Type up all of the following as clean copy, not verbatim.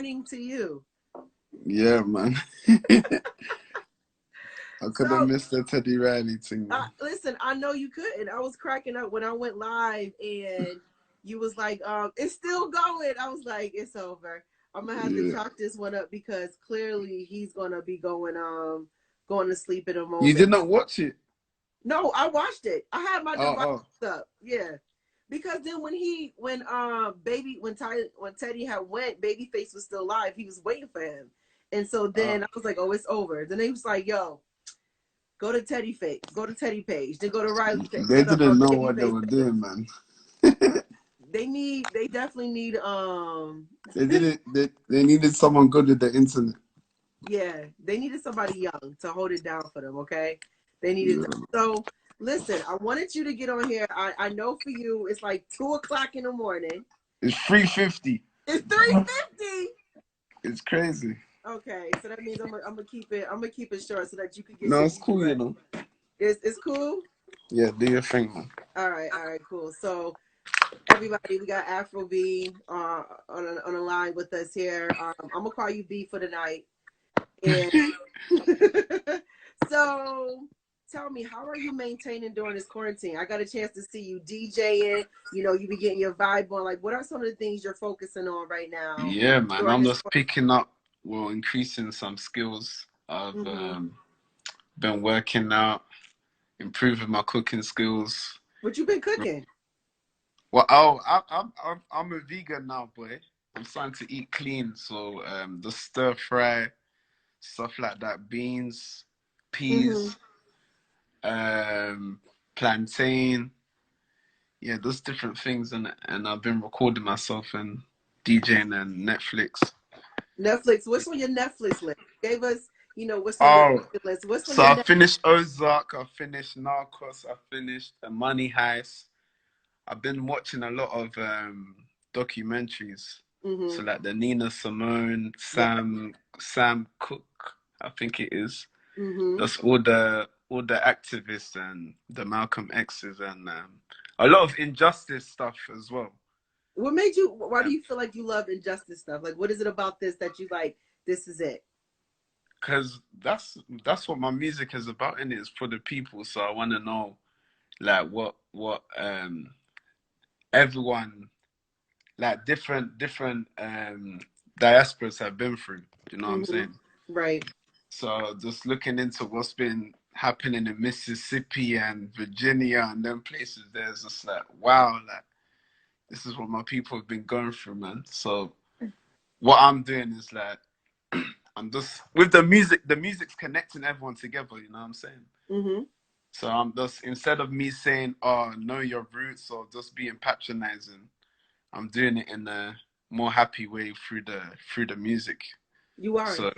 morning to you. Yeah, man. I could have missed the Teddy Riley thing. Listen, I know you couldn't. I was cracking up when I went live and you was like, it's still going. I was like, it's over. I'm gonna have to chalk this one up because clearly he's gonna be going to sleep in a moment. You did not watch it? No, I watched it. I had my device up. Yeah. Because then when Teddy had went, Babyface was still live. He was waiting for him. And so then I was like, oh, it's over. Then they was like, yo, go to Teddy page. Then go to Riley page. They didn't know what they were doing, man. They definitely need they needed someone good with the internet. Yeah, they needed somebody young to hold it down for them, okay? They needed So listen, I wanted you to get on here. I know for you it's like 2:00 in the morning. It's 3:50. It's 3:50. It's crazy. Okay, so that means I'm gonna keep it short so that you can get. No, it's cool, you know. It's cool. Yeah, do your thing, man. All right, cool. So everybody, we got Afro B on a line with us here. I'm gonna call you B for the night. And so tell me, how are you maintaining during this quarantine? I got a chance to see you DJing. You know, you be getting your vibe on. Like, what are some of the things you're focusing on right now? Yeah, man, I'm just picking up, increasing some skills. I've been working out, improving my cooking skills. What you been cooking? Well, I'm a vegan now, boy. I'm starting to eat clean, so the stir fry, stuff like that, beans, peas, plantain, yeah, those different things, and I've been recording myself and DJing and Netflix. What's on your Netflix list? Gave us, you know, what's on your list? What's on your I finished Ozark, I finished Narcos, I finished Money Heist. I've been watching a lot of documentaries. So like the Nina Simone, Sam Cooke, I think it is. That's all the activists and the Malcolm X's and a lot of injustice stuff as well. Why do you feel like you love injustice stuff? Like, what is it about this that you like, this is it? Because that's what my music is about, and it's for the people. So I want to know, like, what everyone, like, different diasporas have been through. You know what I'm saying? Right. So just looking into what's been happening in Mississippi and Virginia and them places, there's just like, wow, like, this is what my people have been going through, man. So what I'm doing is like, I'm just, with the music's connecting everyone together, you know what I'm saying? So I'm just, instead of me saying, oh, know your roots or just being patronizing, I'm doing it in a more happy way through the music. You are. So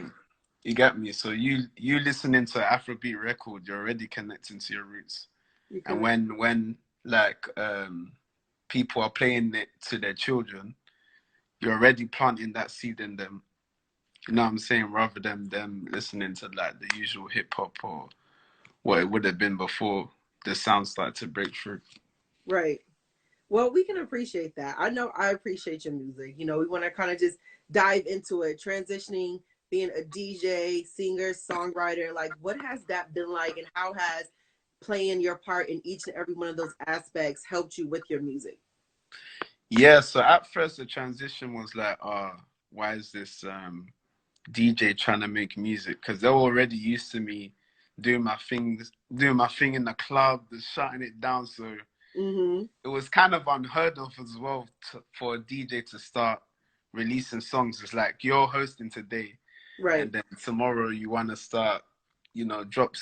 you get me? So you listening to an Afrobeat record, you're already connecting to your roots. And when like people are playing it to their children, you're already planting that seed in them. You know what I'm saying? Rather than them listening to like the usual hip hop or what it would have been before the sound started to break through. Right. Well, we can appreciate that. I know I appreciate your music. You know, we want to kind of just dive into it, transitioning, being a DJ, singer, songwriter. Like, what has that been like, and how has playing your part in each and every one of those aspects helped you with your music? Yeah, so at first the transition was like, why is this DJ trying to make music? Because they were already used to me doing my thing in the club, just shutting it down. So it was kind of unheard of as well for a DJ to start releasing songs. It's like, you're hosting today, right? And then tomorrow you want to start, you know, drop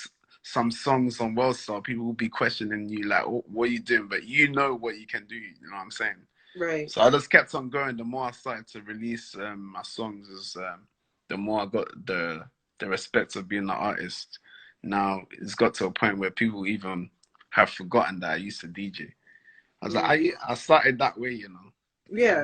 some songs on Worldstar. People will be questioning you like, what are you doing? But you know what you can do, you know what I'm saying? Right. So I just kept on going. The more I started to release my songs, the more I got the respect of being an artist. Now it's got to a point where people even have forgotten that I used to DJ. I was like, I started that way, you know. Yeah.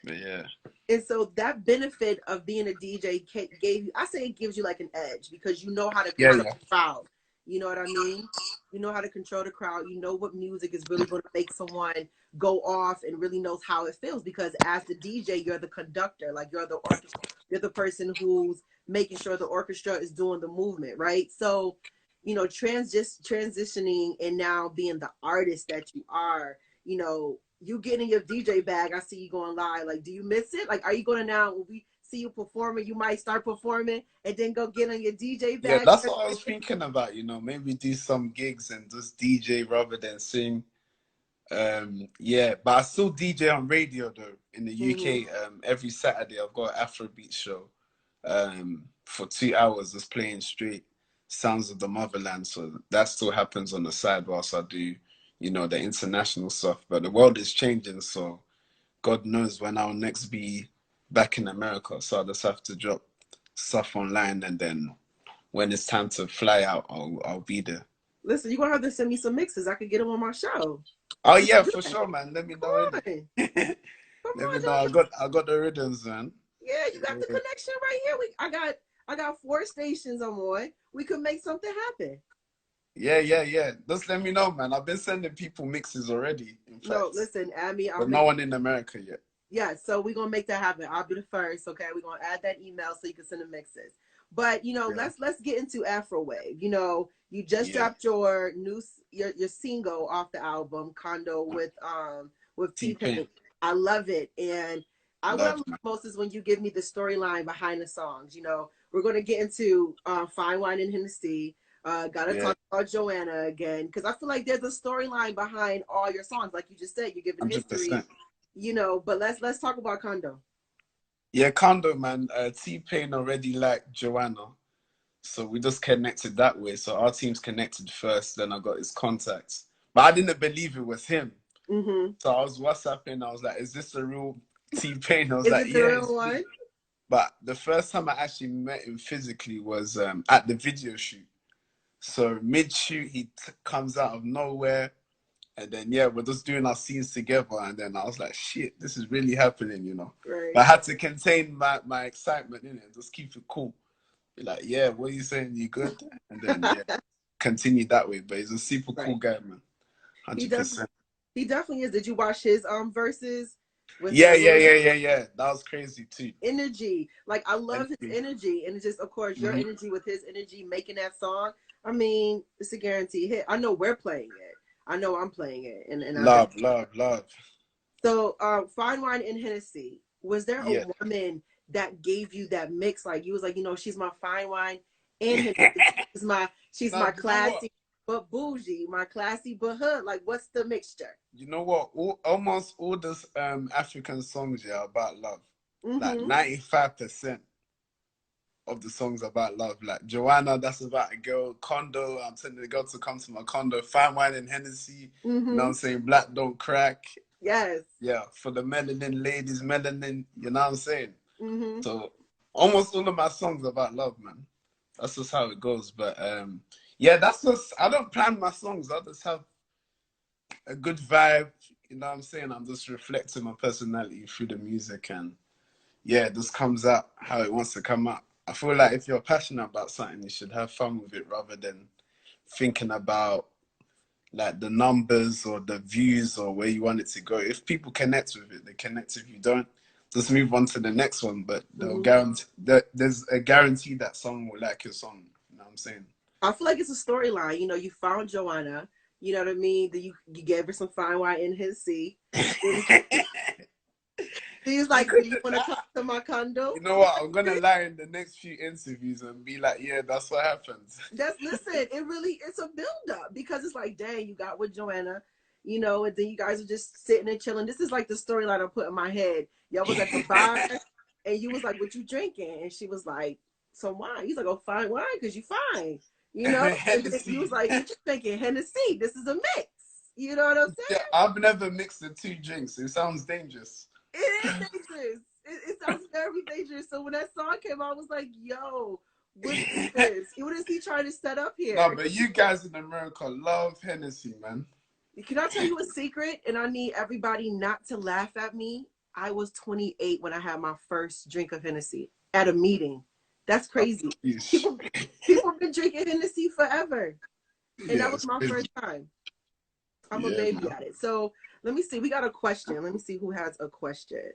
But yeah. And so that benefit of being a DJ gave you, I say it gives you like an edge because you know how to control the crowd. You know what I mean? You know how to control the crowd. You know what music is really going to make someone go off and really knows how it feels. Because as the DJ, you're the conductor. Like you're the orchestra. You're the person who's making sure the orchestra is doing the movement, right? So, you know, transitioning and now being the artist that you are, you know, you getting your DJ bag. I see you going live. Like, do you miss it? Like, are you going to now, when we see you performing, you might start performing and then go get on your DJ Yeah, bag? that's what I was thinking about, you know, maybe do some gigs and just DJ rather than sing. Yeah, but I still DJ on radio though in the Mm-hmm. UK. Every Saturday I've got an Afro Beat show. For 2 hours just playing straight sounds of the motherland. So that still happens on the side whilst I do, you know, the international stuff. But the world is changing, so God knows when I'll next be back in America. So I just have to drop stuff online, and then when it's time to fly out, I'll be there. Listen, you're gonna have to send me some mixes. I could get them on my show. Oh We yeah, can do for that. sure, man. Let me Come know in on. it. Come Let on, me know. John. I got the rhythms, man. Yeah, you got the Yeah, connection right here. I got 4 stations I'm on. We could make something happen. yeah. Just let me know, man. I've been sending people mixes already, in No, fact, listen, add me. I'll but make. no one in America yet. Yeah, so we're gonna make that happen. I'll be the first. Okay, we're gonna add that email so you can send the mixes. But you know, Yeah, let's get into Afro Wave. You know, you just yeah. dropped your your single off the album Condo with T T-Pain, Pain. I love it, and what I love, love man. most is when you give me the storyline behind the songs. You know, we're gonna get into Fine Wine and Hennessy. Gotta Yeah, talk about Joanna again because I feel like there's a storyline behind all your songs. Like you just said, you're giving history, 100%. you know. But let's talk about Condo. Yeah, Condo, man. T-Pain already liked Joanna, so we just connected that way. So our teams connected first, then I got his contacts. But I didn't believe it was him. Mm-hmm. So I was WhatsApping. I was like, "Is this the real T-Pain?" I was Is like, it the "Yeah, real it's me." one? But the first time I actually met him physically was at the video shoot. So mid shoot, comes out of nowhere, and then yeah, we're just doing our scenes together. And then I was like, "Shit, this is really happening," you know. But Right. I had to contain my excitement in it, just keep it cool. Be like, "Yeah, what are you saying? You good?" And then yeah, continue that way. But he's a super cool Right. guy, man. He Hundred does. percent. He definitely is. Did you watch his verses with Yeah, yeah, Lil yeah, yeah, yeah. That was crazy too. energy? Like I love his Energy. energy, and it's just of course your Mhm. energy with his energy making that song. I mean, it's a guaranteed hit. I know we're playing it. I know I'm playing it, and I bet. Love, love, love. So, Fine Wine and Hennessy. Was there a Yeah. woman that gave you that mix? Like you was like, you know, she's my fine wine and Hennessy. She's Now, my you know what? classy but bougie, my classy but hood. Like, what's the mixture? You know what? Almost all this African songs, yeah, about love. Like Mm-hmm. 95% of the songs about love. Like Joanna, that's about a girl. Condo, I'm telling the girl to come to my condo. Fine wine and Hennessy. You know what Mm-hmm. I'm saying? Black don't crack. Yes. Yeah, for the melanin ladies, melanin. You know what I'm saying? Mm-hmm. So almost all of my songs about love, man. That's just how it goes. But yeah, that's just I don't plan my songs. I just have a good vibe. You know what I'm saying? I'm just reflecting my personality through the music, and yeah, it just comes out how it wants to come out. I feel like if you're passionate about something, you should have fun with it rather than thinking about like the numbers or the views or where you want it to go. If people connect with it, they connect. If you don't, just move on to the next one. But they'll Mm-hmm. guarantee that there's a guarantee that someone will like your song. You know what I'm saying? I feel like it's a storyline. You know, you found Joanna. You know what I mean? That you gave her some fine wine in his sea. He's You like, could. "Do you want to come to my condo?" You know what? I'm gonna lie in the next few interviews and be like, yeah, that's what happens. That's listen. It's a build up because it's like, dang, you got with Joanna, you know, and then you guys are just sitting and chilling. This is like the storyline I put in my head. Y'all was at the bar, and you was like, "What you drinking?" And she was like, "Some wine." He's like, "Oh, fine wine, because you fine," you know. And then you was Hennessy. like, "What you drinking?" Hennessy. This is a mix. You know what I'm Yeah, saying? I've never mixed the two drinks. It sounds dangerous. It is dangerous. It sounds very dangerous. So when that song came out, I was like, "Yo, what is this? What is he trying to set up No, here?" but you guys in America love Hennessy, man. Can I tell you a secret? And I need everybody not to laugh at me. I was 28 when I had my first drink of Hennessy at a meeting. That's Oh, crazy. yeesh. People, people have been drinking Hennessy forever. And that Yeah, was it's my crazy. first time. I'm a Yeah, baby man. at it. So let me see. We got a question. Let me see who has a question.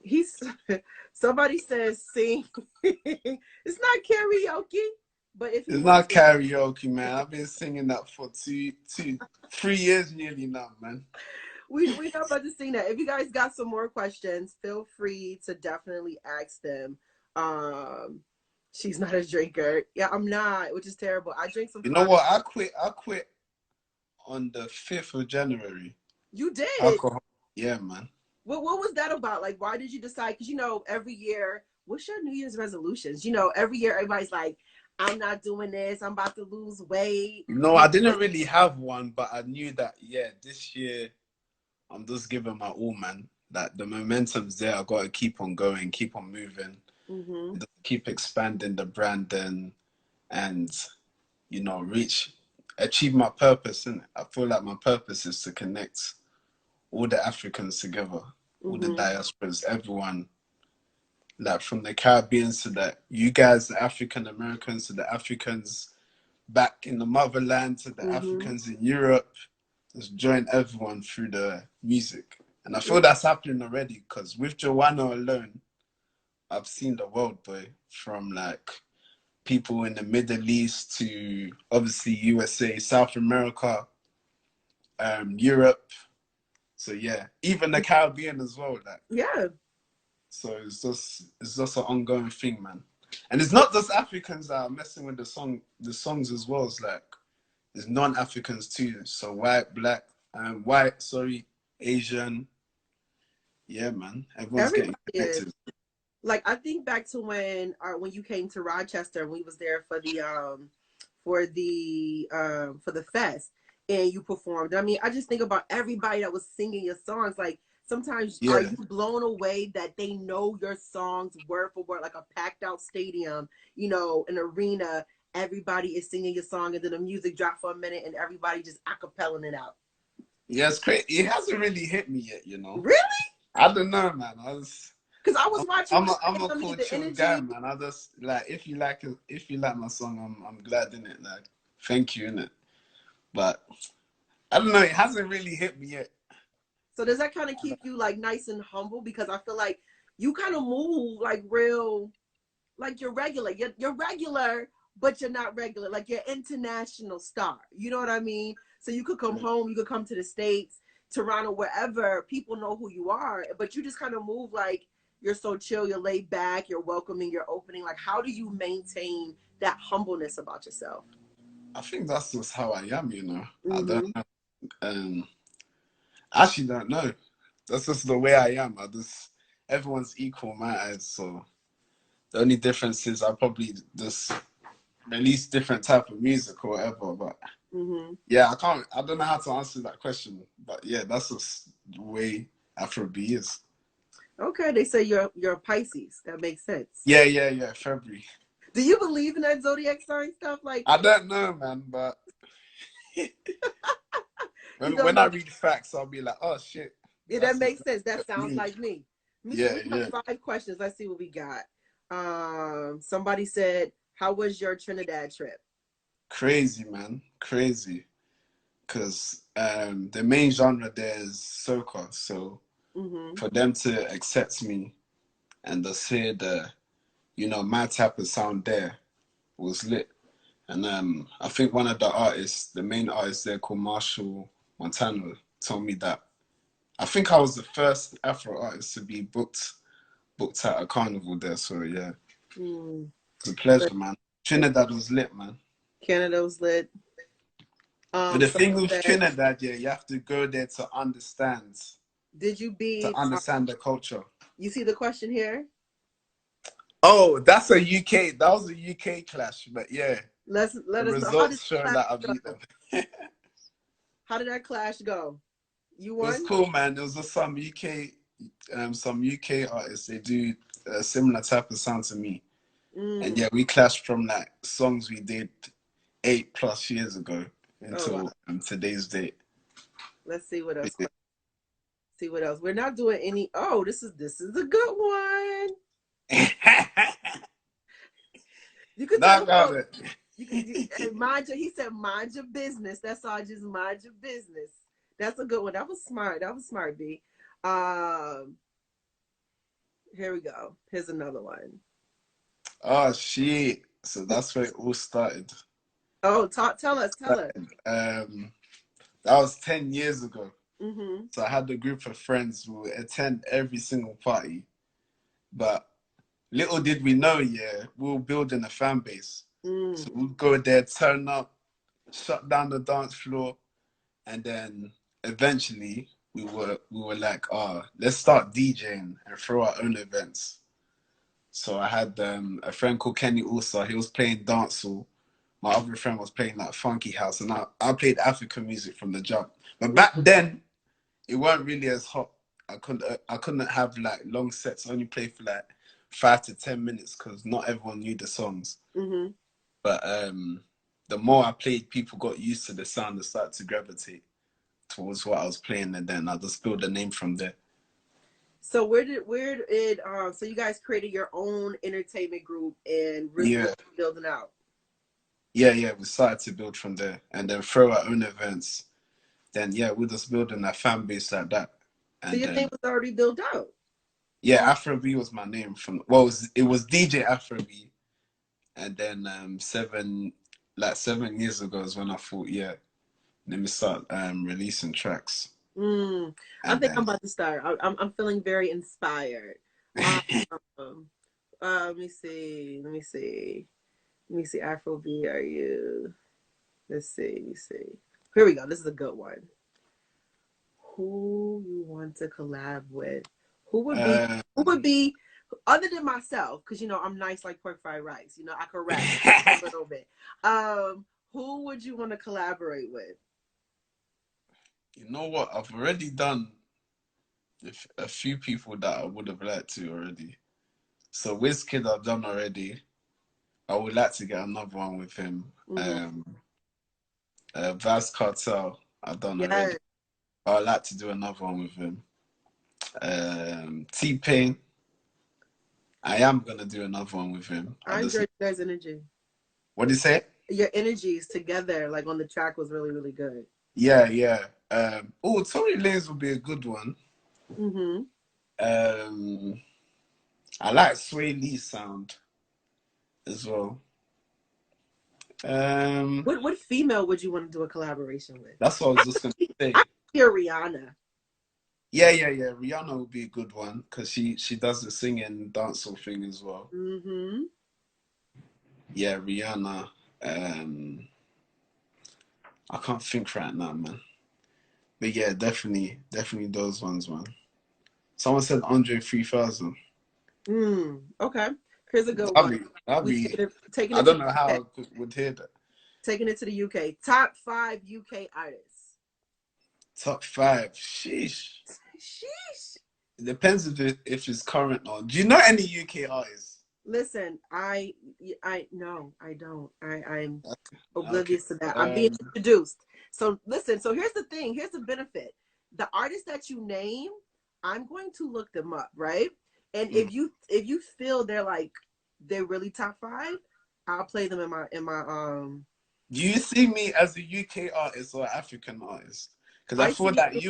He's somebody says sing. It's not karaoke, but if he It's wants not to, karaoke, man. I've been singing that for 3 years nearly now, man. we're not about to sing that. If you guys got some more questions, feel free to definitely ask them. Um, she's not a drinker. Yeah, I'm not, which is terrible. I drink some You know fine. what? I quit on the 5th of January. You did. Alcohol. Yeah, man. What was that about? Like, why did you decide? Because every year, what's your New Year's resolutions? Every year everybody's like, I'm not doing this. I'm about to lose weight. No, I didn't really have one, but I knew that, yeah, this year I'm just giving my all, man. That the momentum's there. I got to keep on going, keep on moving, Mm-hmm. keep expanding the brand and achieve my purpose. And I feel like my purpose is to connect all the Africans together, all the Mm-hmm. diasporas, everyone, like from the Caribbean to you guys, the African Americans, to the Africans back in the motherland, to the Mm-hmm. Africans in Europe. Just join everyone through the music. And I feel that's happening already because with Joanna alone, I've seen the world, boy, from like people in the Middle East to obviously USA, South America, Europe. So yeah, even the Caribbean as well. Like, Yeah. so it's just an ongoing thing, man. And it's not just Africans that are messing with the songs as well. It's like there's non-Africans too. So white, black, sorry, Asian. Yeah, man. Everyone's Everybody getting is. connected. Like, I think back to when you came to Rochester and we was there for the fest and you performed. I mean, I just think about everybody that was singing your songs. Like, sometimes are Yeah. you blown away that they know your songs word for word, like a packed out stadium, an arena, everybody is singing your song and then the music dropped for a minute and everybody just acapelling it out. Yeah, it's crazy. It hasn't really hit me yet, Really? I don't know, man. Because I was watching I'm you a, I'm a I mean, cool, the chill guy, energy. man. I just like if you like my song, I'm glad in it. Like, thank you in it. But I don't know. It hasn't really hit me yet. So does that kind of keep you like nice and humble? Because I feel like you kind of move like real, like you're regular. You're regular, but you're not regular. Like you're international star. You know what I mean? So you could come home, you could come to the States, Toronto, wherever. People know who you are, but you just kind of move like you're so chill, you're laid back, you're welcoming, you're opening. Like, how do you maintain that humbleness about yourself? I think that's just how I am. I don't Mm-hmm. know. I actually don't know. That's just the way I am. Everyone's equal in my eyes. So the only difference is I probably just release different type of music or whatever. But Mm-hmm. yeah, I don't know how to answer that question. But yeah, that's just the way Afro B is. Okay, they say you're a Pisces. That makes sense. Yeah, yeah, yeah. February. Do you believe in that zodiac sign stuff? Like, I don't know, man, but you when don't when I know. read facts, I'll be like, oh shit, Yeah, that that's makes sense. That that's sounds me. like me. Let me see. Yeah, We got yeah. 5 questions. Let's see what we got. Somebody said, "How was your Trinidad trip?" Crazy, man, crazy. Because the main genre there is soca, so Mm-hmm. for them to accept me and just hear my type of sound there was lit. And I think one of the main artists there called Marshall Montano, told me that I think I was the first Afro artist to be booked at a carnival there. So yeah, Mm. it's a pleasure, man. Trinidad was lit, man. Canada was lit. But the Someone thing with said, Trinidad, yeah, you have to go there "Did you to beef?" understand the culture. You see the question here. Oh, that's a UK. That was a UK clash, but yeah, Let the us know, how did results show that that I clash beat them. go? How did that clash go? You It was won. cool, man. There was just some UK artists. They do a similar type of sound to me, and Mm. yeah, we clashed from like songs we did 8+ years ago Oh wow. until today's date. Let's see what else. See what else. We're not doing any. Oh, this is a good one. You could Not talk about about it. You can and mind your. He said, "Mind your business." That's all. Just mind your business. That's a good one. That was smart. That was smart, B. Um, Here we go. Here's another one. Oh shit! So that's where it all started. Oh, tell us, tell us. That was 10 years ago. Mm-hmm. So I had a group of friends who would attend every single party, but little did we know, yeah, we were building a fan base. Mm. So we'd go there, turn up, shut down the dance floor, and then eventually we were like, let's start DJing and throw our own events. So I had a friend called Kenny also. He was playing dancehall. My other friend was playing like funky house, and I played African music from the jump. But back then, it weren't really as hot. I couldn't have like long sets. I only play for like 5 to 10 minutes because not everyone knew the songs. Mm-hmm. But the more I played, people got used to the sound and started to gravitate towards what I was playing, and then I just built a name from there. So so you guys created your own entertainment group and really Yeah, building out. yeah. We started to build from there, and then throw our own events. Then yeah, we're just building a fan base like that, So and your name then was already built out. yeah, Afro B was my name from. Well, it was DJ Afro B, and then 7 years ago is when I thought, yeah, let me start releasing tracks, I and think I'm then about to start. I'm feeling very inspired. Um, Let me see. Let me see. Let me see. Afro B, are you? Let's see. Let me see. Here we go. This is a good one. Who you want to collab with? Who would be? uh, Who would be? Other than myself, because I'm nice like pork fried rice. I can rap a little bit. Who would you want to collaborate with? you know what? I've already done a few people that I would have liked to already. So Wizkid I've done already. I would like to get another one with him. Mm-hmm. Vaz Cartel I've done already. Yes, I'd like to do another one with him. T-Pain, I am gonna do another one with him. I I just enjoyed you guys' energy. what do you say? Your energies together, like on the track, was really, really good. Yeah. Tory Lanez would be a good one. Mm-hmm. Um, I like Sway Lee's sound as well. Um, What female would you want to do a collaboration with? that's what I was just gonna I say. hear Rihanna. Yeah. Rihanna would be a good one because she does the singing dancehall thing as well. Mm-hmm. Yeah, Rihanna. Um, I can't think right now, man. But yeah, definitely those ones, man. Someone said Andre 3000. Okay. Here's a good That'd one. be, that'd We be, taking I it to don't the know UK. how I would hear that. Taking it to the UK. Top 5 UK artists. Top five. Sheesh. Sheesh. It depends if it's current or. Do you know any UK artists? Listen, I no, I don't. I'm Okay. oblivious to that. I'm being Um, introduced. So listen, so here's the thing. Here's the benefit. The artists that you name, I'm going to look them up, right? And mm. if you feel they're really top 5, I'll play them in my. Do you see me as a UK artist or African artist? Because I I feel see that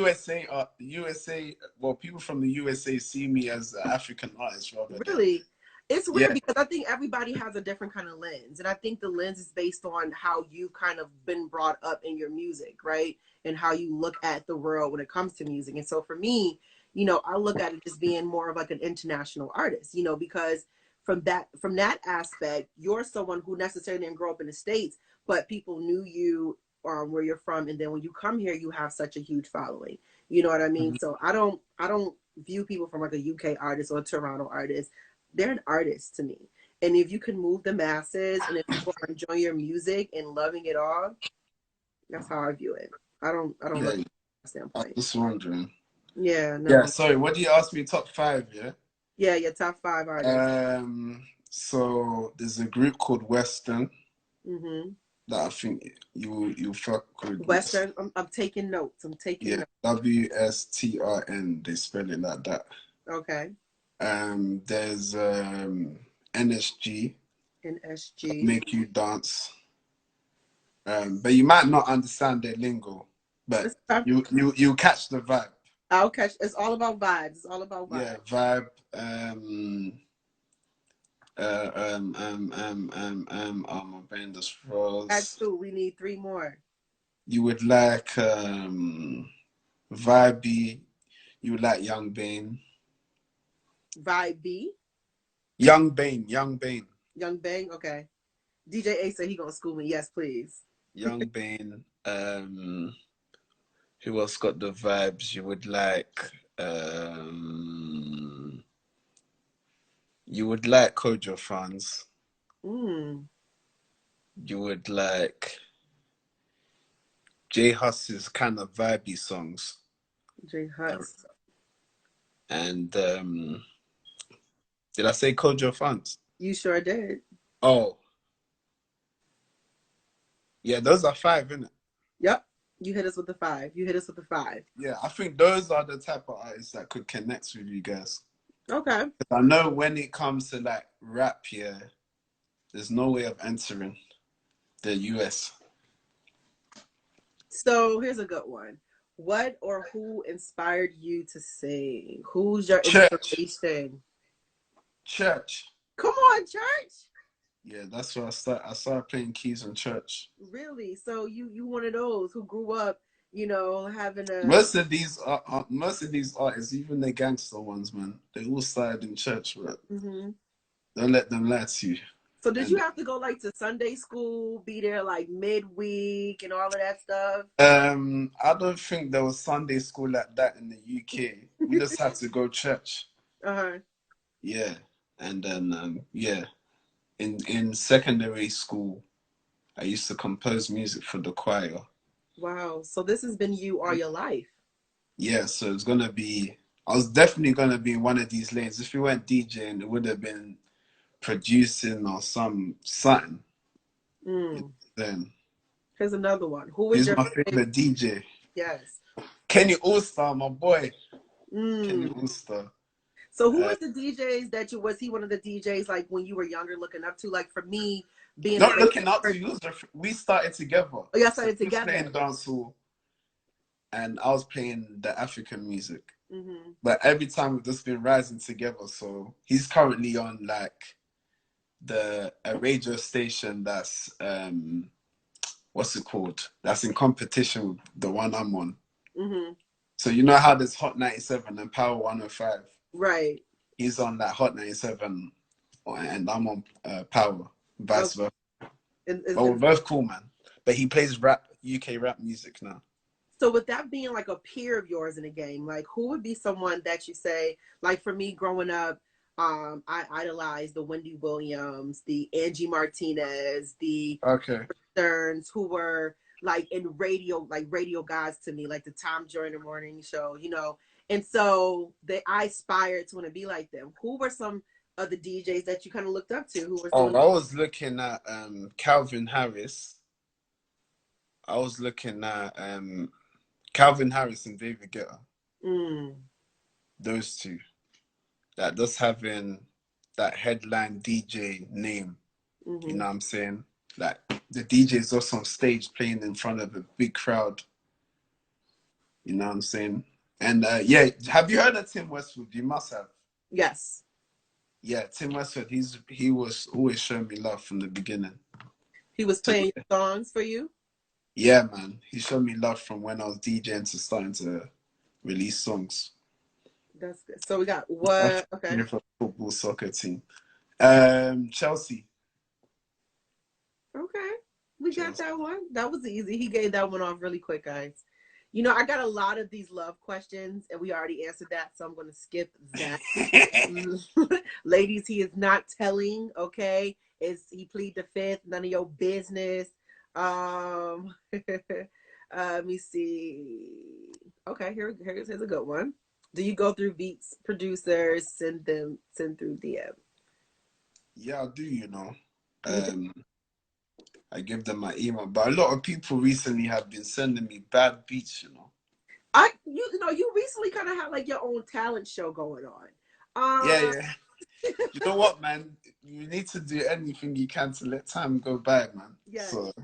USA, well, people from the USA see me as an African artist rather than, really, it's weird yeah. because I think everybody has a different kind of lens, and I think the lens is based on how you've kind of been brought up in your music, right? And how you look at the world when it comes to music. And so for me, I look at it as being more of like an international artist, because from that aspect, you're someone who necessarily didn't grow up in the States, but people knew you where you're from, and then when you come here, you have such a huge following. You know what I mean? Mhm. So I don't view people from like a UK artist or a Toronto artist. They're an artist to me. And if you can move the masses and if people are enjoying your music and loving it all, that's how I view it. I don't look Yeah, at that I was standpoint. just wondering. Yeah, Yeah, no. sorry, what do you ask me? Top five, yeah? Yeah, your top 5 artists. So there's a group called Western Mm-hmm. that I think you fuck with. Western. I'm taking notes. I'm taking Yeah, notes. WSTRN. They spell it like that. Okay. There's NSG, NSG. Make You Dance. But you might not understand their lingo, but It's okay. you catch the vibe. I'll catch. It's all about vibes. It's all about Yeah, vibes. vibe. Oh, my brain just At froze. two, we need three more. You would like Vibey. You would like Young Bane. Vibe B, Young Bane. Young Bane. Young Bang. Okay. DJ A said he gonna school me. Yes, please. Young Bane. Who else got the vibes? You would like Kojo fans. Mm. You would like J Huss's kind of vibey songs. J Huts. And did I say Kojo fans? You sure did. Oh, yeah, those are five, innit? Yep. You hit us with the five. You hit us with the five. Yeah, I think those are the type of artists that could connect with you guys. Okay. I know when it comes to like rap, yeah, there's no way of entering the US. So here's a good one. What or who inspired you to sing? Who's your Church. inspiration? Church. Come on, church. Yeah, that's where I started playing keys in church. Really? So you one of those who grew up, having a. Most of these artists, even the gangster ones, man, they all started in church, but Mm-hmm. don't let them lie to you. So did you And have to go like to Sunday school, be there like midweek and all of that stuff? I don't think there was Sunday school like that in the UK. We just had to go church. Uh-huh. Yeah. And then yeah. In secondary school, I used to compose music for the choir. Wow. So this has been you all your life. Yeah, so I was definitely gonna be in one of these lanes. If you went DJing, it would have been producing or something. Mm. Then Here's another one. Who was who's your my favorite? favorite DJ? Yes. Kenny Allstar, my boy. Kenny Mm. Allstar. So who was the DJs that was he one of the DJs like when you were younger looking up to? Like for me, being a Not radio looking up to person. you. We started together. Oh, y'all So started he was together. playing dancehall, and I was playing the African music. Mm-hmm. But every time we've just been rising together. So he's currently on like a radio station that's what's it called? That's in competition with the one I'm on. Mm-hmm. So you know how there's Hot 97 and Power 105. Right. He's on that Hot 97, and I'm on Power, vice Okay. versa. But we're both cool, man. But he plays UK rap music now. So with that being like a peer of yours in the game, like who would be someone that you say, like for me growing up, I idolized the Wendy Williams, the Angie Martinez, the Okay. Stearns, who were like in radio, like radio guys to me, like the Tom Joyner Morning Show, And so I aspired to want to be like them. Who were some of the DJs that you kind of looked up to? Who was Oh, doing? I was looking at Calvin Harris. I was looking at Calvin Harris and David Guetta. Mm. Those two. That just having that headline DJ name. Mm-hmm. You know what I'm saying? Like the DJ's just on stage playing in front of a big crowd. You know what I'm saying? And yeah, have you heard of Tim Westwood? You must have. Yes. Yeah, Tim Westwood. He was always showing me love from the beginning. He was So, playing songs for you? yeah, man. He showed me love from when I was DJing to starting to release songs. That's good. So we got what? Okay. For football soccer team. Chelsea. Okay. We got Chelsea. that one. That was easy. He gave that one off really quick, guys. I got a lot of these love questions, and we already answered that, so I'm going to skip that. Ladies, he is not telling, okay? He plead the fifth, none of your business. Let me see. Okay, here's a good one. Do you go through beats producers, send through DM? Yeah, I do, You do? I give them my email, but a lot of people recently have been sending me bad beats, You recently kind of had like your own talent show going on. Yeah. You know what, man? You need to do anything you can to let time go by, man. Yes. So, But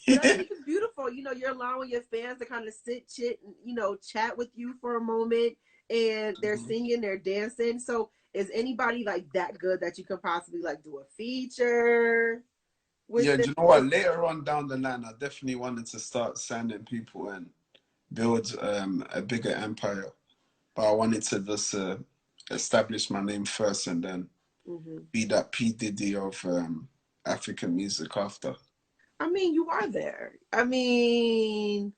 I think it's beautiful. You're allowing your fans to kind of sit, chit, and, chat with you for a moment, and they're singing, they're dancing. So, is anybody like that good that you could possibly like do a feature with yeah, them? do you know what? Later on down the line, I definitely wanted to start signing people and build a bigger empire. But I wanted to just establish my name first and then be that P. Diddy of African music after. I mean, you are there. I mean,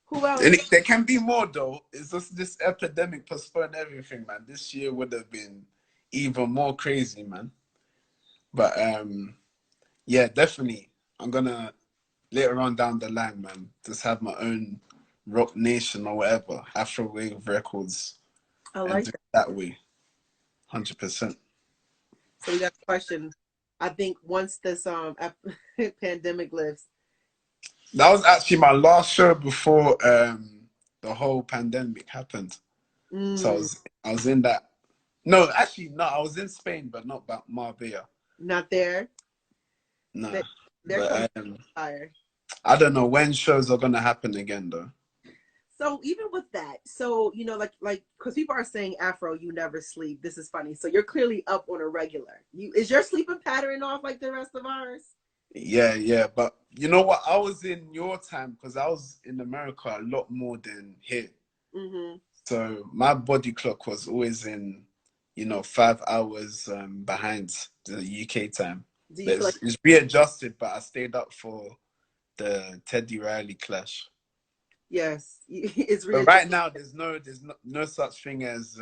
who else? And there can be more though. It's just this epidemic postponed everything, man. This year would have been even more crazy, man. But yeah, definitely. I'm gonna later on down the line, man, just have my own Rock Nation or whatever, Afro Wave Records, I and like do that. it that way, 100%. So we got a question. I think once this pandemic lifts. That was actually my last show before the whole pandemic happened. So I was in that. No, actually, no, I was in Spain, but not Marbella. Not there. No, They're coming but fire. I don't know when shows are gonna happen again, though. So even with that, so like because people are saying Afro, you never sleep. This is funny. So you're clearly up on a regular. Is your sleeping pattern off like the rest of ours? Yeah, but you know what? I was in your time because I was in America a lot more than here. So my body clock was always in, 5 hours behind the UK time. Do you But feel like it's readjusted, but I stayed up for the Teddy Riley clash. yes, it's But real. right now, there's no such thing as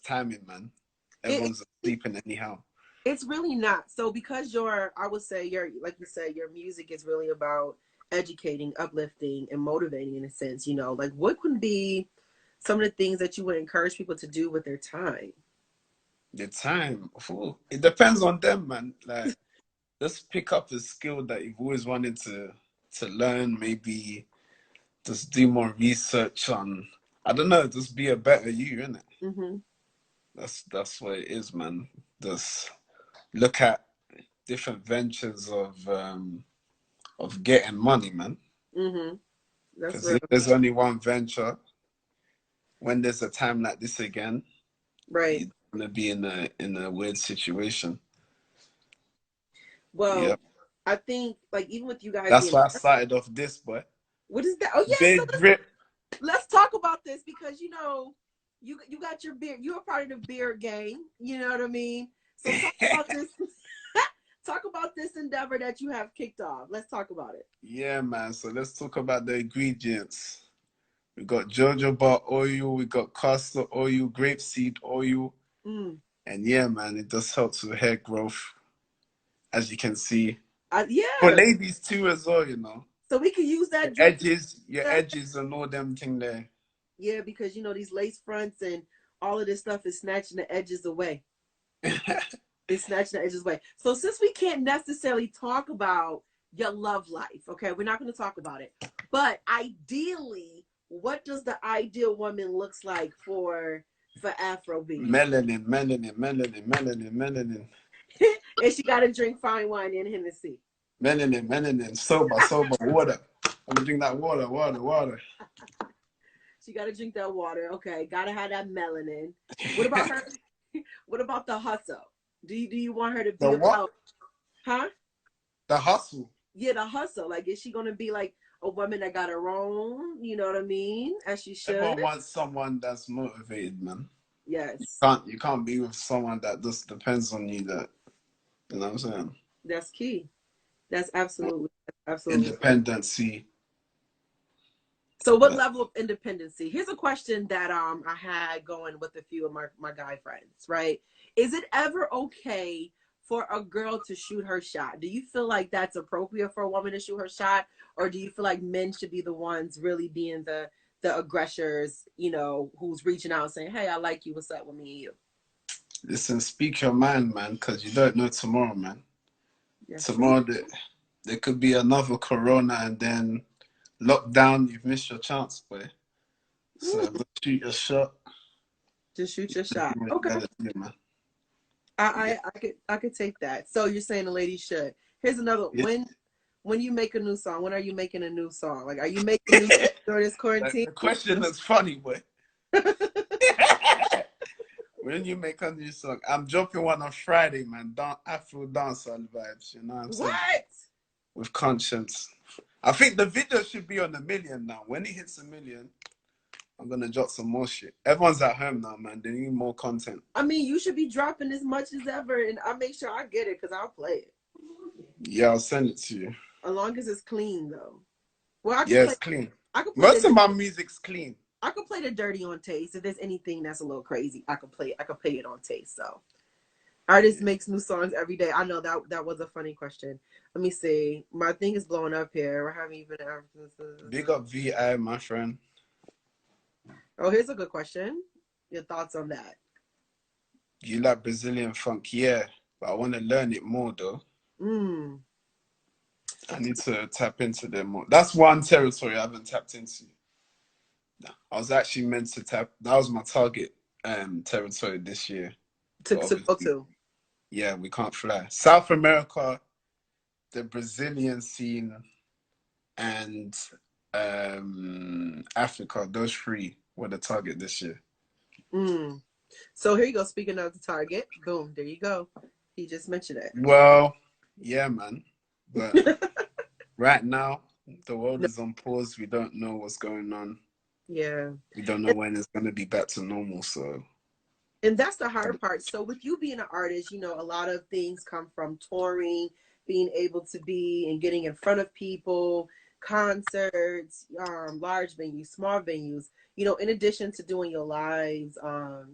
timing, man. It, Everyone's sleeping anyhow. it's really not. So because I would say like you said, your music is really about educating, uplifting, and motivating in a sense. Like what could be some of the things that you would encourage people to do with their time? The time, it depends on them, man. Like, just pick up a skill that you've always wanted to learn. Maybe just do more research on. I don't know. Just be a better you, innit? That's what it is, man. Just look at different ventures of getting money, man. That's Because real. if there's only one venture, when there's a time like this again, Right. you're gonna be in a weird situation. Well, Yeah, I think like even with you guys that's being, why I started off this, boy. what is that? Oh yeah, so Big drip. let's talk about this because you got your beard. You're a part of the beard gang. You know what I mean? So talk about this. Talk about this endeavor that you have kicked off. Let's talk about it. Yeah, man. So let's talk about the ingredients. We got jojoba oil, we got castor oil, grapeseed oil, and yeah, man, it does help with hair growth, as you can see. For Yeah. ladies too, as well, So we can use that drip. Your edges, and all them thing there. Yeah, because these lace fronts and all of this stuff is snatching the edges away. It's snatching the edges away. So since we can't necessarily talk about your love life, okay, we're not going to talk about it. But ideally, what does the ideal woman looks like for Afro B? Melanin. And she got to drink fine wine and Hennessy. Melanin. Sober, water. I'm gonna drink that water. She got to drink that water. Okay, got to have that melanin. What about her? What about the hustle? Do you want her to be The what? about? Huh? The hustle. Yeah, the hustle. Like, is she gonna be like a woman that got her own? You know what I mean? As she should. Everyone wants someone that's motivated, man. Yes. You can't be with someone that just depends on you. That, you know what I'm saying? That's key. That's absolutely. Independency. So, what level of independency? Here's a question that I had going with a few of my guy friends. Right? Is it ever okay for a girl to shoot her shot? Do you feel like that's appropriate for a woman to shoot her shot, or do you feel like men should be the ones really being the aggressors? Who's reaching out and saying, "Hey, I like you. What's up with me and you?" Listen, speak your mind, man, because you don't know tomorrow, man. Yes. Tomorrow there could be another corona and then lockdown. You've missed your chance, boy. So shoot your shot. Just shoot your shot. Okay. Man. I could take that. So you're saying the ladies should. Here's another. Yeah. When you make a new song, when are you making a new song? Like, are you making new songs during this quarantine? The question is funny, boy. When you make a new song, I'm dropping one on Friday, man. Afro dancehall vibes, you know what I'm saying? What? With conscience. I think the video should be on 1 million now. When it hits 1 million, I'm gonna drop some more shit. Everyone's at home now, man. They need more content. I mean, you should be dropping as much as ever, and I'll make sure I get it because I'll play it. Yeah, I'll send it to you. As long as it's clean, though. Well, I can Yeah, play. it's clean. I can play Most of my music's clean. I could play the dirty on taste. If there's anything that's a little crazy, I could play it on taste. So artist makes new songs every day. I know that was a funny question. Let me see. My thing is blowing up here. We're having even Big up VI, my friend. Oh, here's a good question. Your thoughts on that? You like Brazilian funk? Yeah, but I want to learn it more though. I need to tap into them more. That's one territory I haven't tapped into. I was actually meant to tap. That was my target territory this year. To go to. Yeah, we can't fly. South America, the Brazilian scene, and Africa. Those three were the target this year. So here you go. Speaking of the target, boom, there you go. He just mentioned it. Well, yeah, man. But right now, the world is on pause. We don't know what's going on. Yeah. We don't know when it's going to be back to normal. So. And that's the hard part. So with you being an artist, you know, a lot of things come from touring, being able to be and getting in front of people, concerts, large venues, small venues, you know, in addition to doing your lives,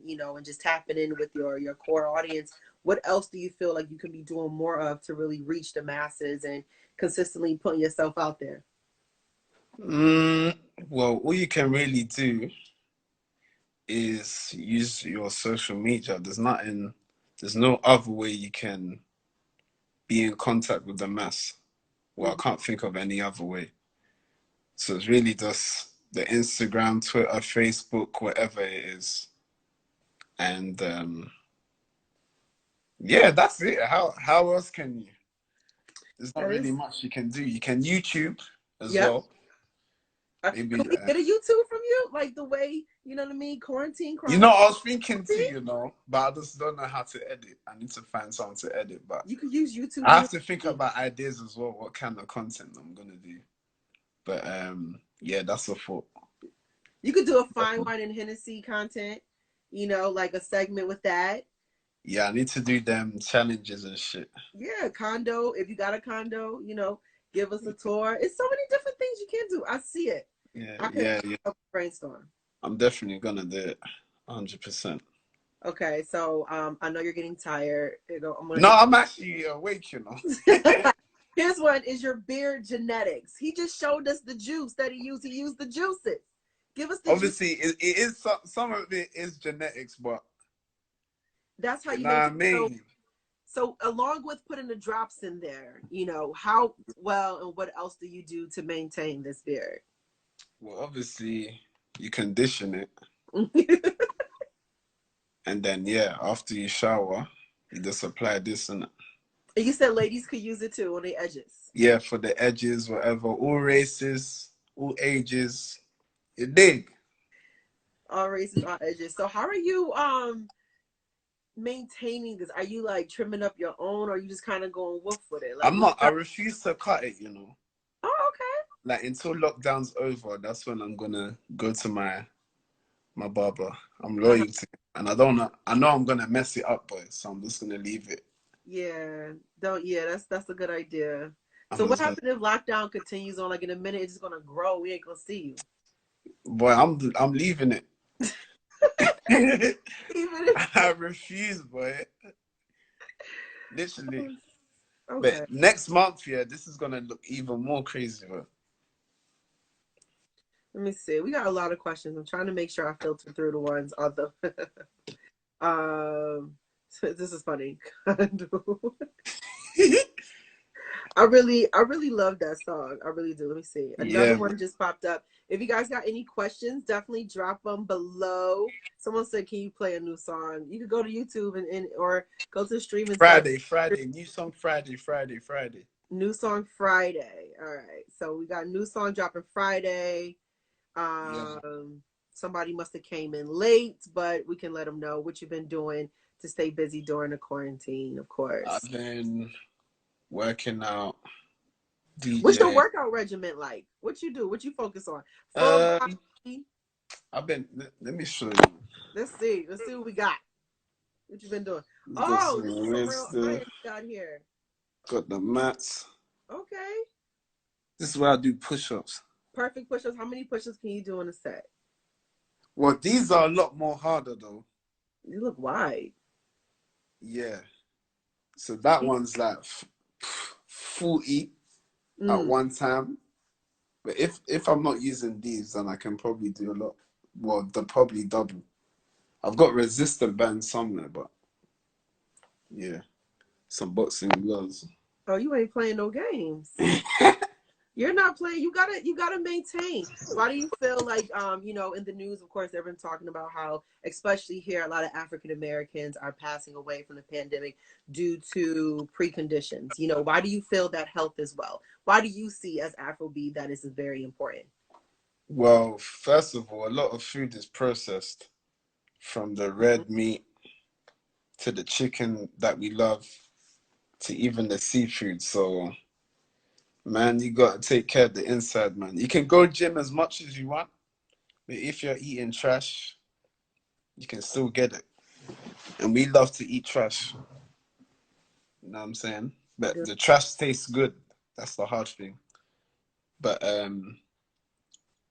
you know, and just tapping in with your core audience. What else do you feel like you can be doing more of to really reach the masses and consistently putting yourself out there? Well, all you can really do is use your social media. There's no other way you can be in contact with the mass. Well, I can't think of any other way. So it's really just the Instagram, Twitter, Facebook, whatever it is. And yeah, that's it. How else can you? There's not really much you can do. You can YouTube as well. Maybe, can we get a YouTube from you? Like the way, you know what I mean? Quarantine. You know, I was thinking too, you know, but I just don't know how to edit. I need to find something to edit, but you can use YouTube. I have to think about ideas as well, what kind of content I'm gonna do. But yeah, that's a thought. You could do a fine wine and Hennessy content, you know, like a segment with that. Yeah, I need to do them challenges and shit. Yeah, condo. If you got a condo, you know, give us a tour. It's so many different things you can do. I see it. Yeah. Brainstorm. I'm definitely gonna do it, 100%. Okay, so I know you're getting tired. I'm actually awake, you know. Here's one: is your beard genetics? He just showed us the juice that he used. He used the juices. Give us the obviously juice. It is some of it is genetics, but that's how you know what I mean. So along with putting the drops in there, you know, how well and what else do you do to maintain this beard? Well, obviously you condition it. And then yeah, after you shower, you just apply this and you said ladies could use it too on the edges. Yeah, for the edges, whatever. All races, all ages. You dig? All races, all edges. So how are you maintaining this? Are you like trimming up your own, or are you just kind of going woof with it? Like, I'm not. I refuse to cut it, you know. Oh, okay. Like until lockdown's over, that's when I'm gonna go to my barber. I'm loyal to him. And I know I'm gonna mess it up, boy. So I'm just gonna leave it. Yeah. That's a good idea. So what happens if lockdown continues on? Like in a minute, it's just gonna grow. We ain't gonna see you. Boy, I'm leaving it. I refuse, boy. Literally. Okay. But next month, yeah, this is gonna look even more crazy, bro. Let me see. We got a lot of questions. I'm trying to make sure I filter through the ones on the this is funny. I really love that song. I really do. Let me see. Another Yeah, one just popped up. If you guys got any questions, definitely drop them below. Someone said, "Can you play a new song?" You could go to YouTube and or go to the streaming site. Friday, new song Friday. New song Friday. All right. So we got new song dropping Friday. Yeah, Somebody must have came in late, but we can let them know what you've been doing to stay busy during the quarantine, of course. I've been working out, What's your DJ. workout regimen like? What you do? What you focus on? Full Um, body. I've been. Let me show you. Let's see. Let's see what we got. What you been doing? Got Oh, this some is some real weights there. iron you got here. Got the mats. Okay. This is where I do push-ups. Perfect push-ups. How many push-ups can you do in a set? Well, these are a lot more harder though. You look wide. Yeah. So that one's like 40 at Mm. one time. But if I'm not using these, then I can probably do a lot. Well, the probably double. I've got resistant bands somewhere, but yeah, some boxing gloves. Oh, you ain't playing no games. You're not playing. You gotta maintain. Why do you feel like in the news, of course, they've been talking about how, especially here, a lot of African Americans are passing away from the pandemic due to preconditions. Why do you feel that health as well? Why do you see as Afro B that is very important? Well, first of all, a lot of food is processed, from the Mm-hmm. red meat to the chicken that we love to even the seafood. So, man, you got to take care of the inside, man. You can go gym as much as you want, but if you're eating trash, you can still get it. And we love to eat trash. You know what I'm saying? You But do. the trash tastes good. That's the hard thing. But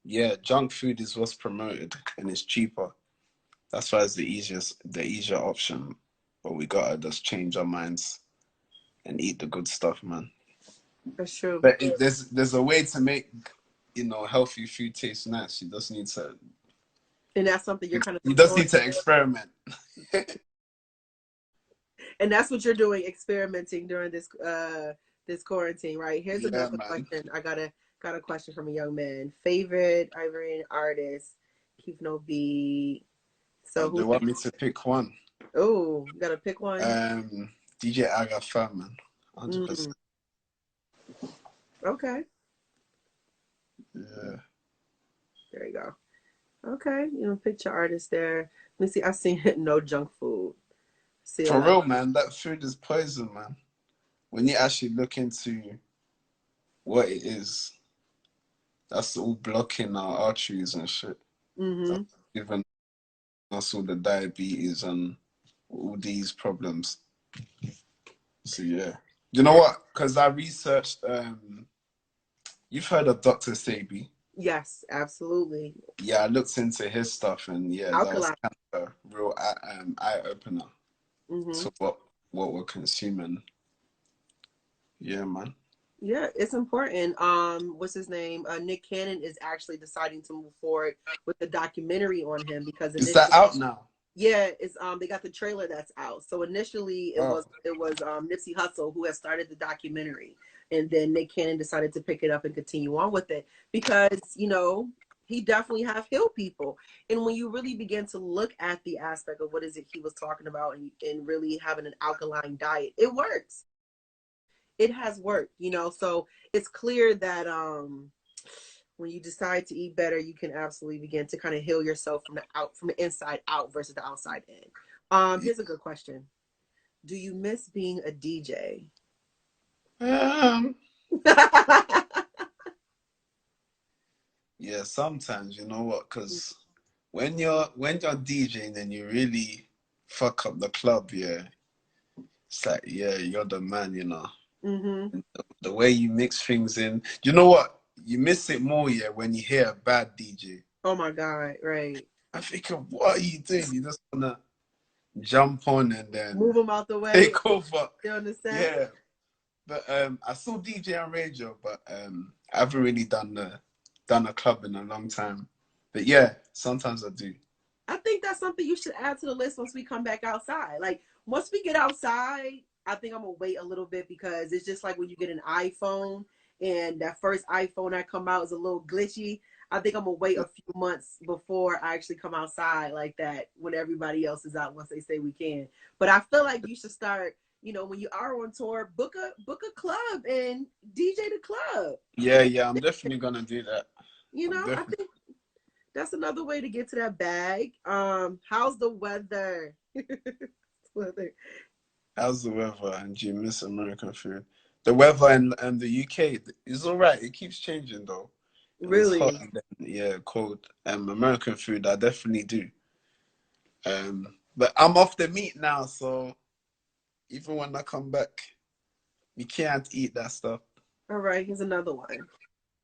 yeah, junk food is what's promoted and it's cheaper. That's why it's the easier option. But we gotta just change our minds and eat the good stuff, man. That's true. But there's a way to make healthy food taste nice. And that's something you're kind of You just exploring. need to experiment. And that's what you're doing, experimenting during this quarantine, right? Here's Yeah, another man. question. I got a question from a young man. Favorite Ivorian artist, Keith No B. So They who's want me to pick one. you gotta pick one. DJ Agafa, man. 100%. Mm, okay. Yeah. There you go. Okay. Pick your artist there. Let me see. I seen no junk food. See a For lot. real, man, that food is poison, man. When you actually look into what it is, that's all blocking our arteries and shit. That's Mm-hmm. giving us all the diabetes and all these problems. So yeah. You know what? Because I researched you've heard of Dr. Sabi. Yes, absolutely. Yeah, I looked into his stuff and yeah, that was Alkaline. kind of a real eye opener Mm-hmm. to what we're consuming. Yeah, man. Yeah, it's important. What's his name? Nick Cannon is actually deciding to move forward with the documentary on him because Is that initially, out now? yeah, it's they got the trailer that's out. So initially it Oh, was Nipsey Hussle who had started the documentary, and then Nick Cannon decided to pick it up and continue on with it because he definitely have healed people. And when you really begin to look at the aspect of what is it he was talking about and really having an alkaline diet, it works. It has worked. So it's clear that when you decide to eat better, you can absolutely begin to kind of heal yourself from the inside out versus the outside in. Here's a good question. Do you miss being a DJ? um, yeah. Sometimes you know what? Because when you're DJing and you really fuck up the club, yeah, it's like yeah, you're the man. Mm-hmm. The way you mix things in. You know what? You miss it more, yeah, when you hear a bad DJ. Oh my God, right. I think of what are you doing? You just wanna jump on and Move then them out the way. take over. Still on the set. Yeah. But I still DJ on radio, but I haven't really done a club in a long time. But yeah, sometimes I do. I think that's something you should add to the list once we come back outside. Like once we get outside, I think I'm gonna wait a little bit because it's just like when you get an iPhone and that first iPhone that come out is a little glitchy. I think I'm gonna wait a few months before I actually come outside like that when everybody else is out once they say we can. But I feel like you should start, you know, when you are on tour, book a club and DJ the club. Yeah, yeah, I'm definitely gonna do that. You I'm know, I definitely. think that's another way to get to that bag. How's the weather? Weather. How's the weather? And do you miss American food? The weather in the UK is all right. It keeps changing though. It was hot Really? and then yeah, cold. American food, I definitely do. But I'm off the meat now, so even when I come back, we can't eat that stuff. All right, here's another one.